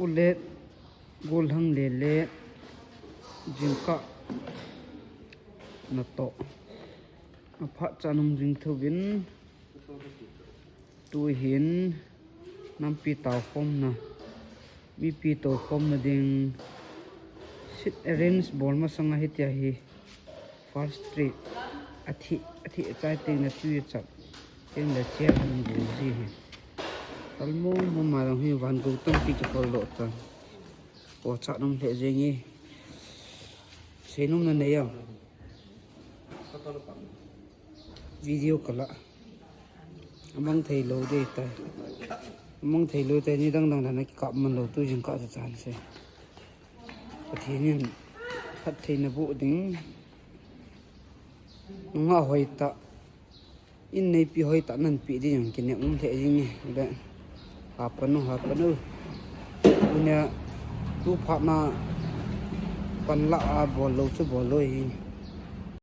ulet golhang lelet jingka na to apha chanung jing thubin tu hin nampi taokhom na mi pi taokhom na ding sit arrange bol ma sanga hitia hi first street athi chai ting na tu chap ting la chair han bu ji hi kalmo mo ma rang hi van go tong ti chapol lo ta po cha nong le jengi senum na neya video kala among thei lo de ta among thei lo te ni dang dang na ka man lo tu jing ka cha chan se pathian phat thei na bu ding nga hoi ta in nei pi hoi ta nan pi di yang kin um the jing ni le ha panu unya tu pha na pan la bol lo chu bol lo hi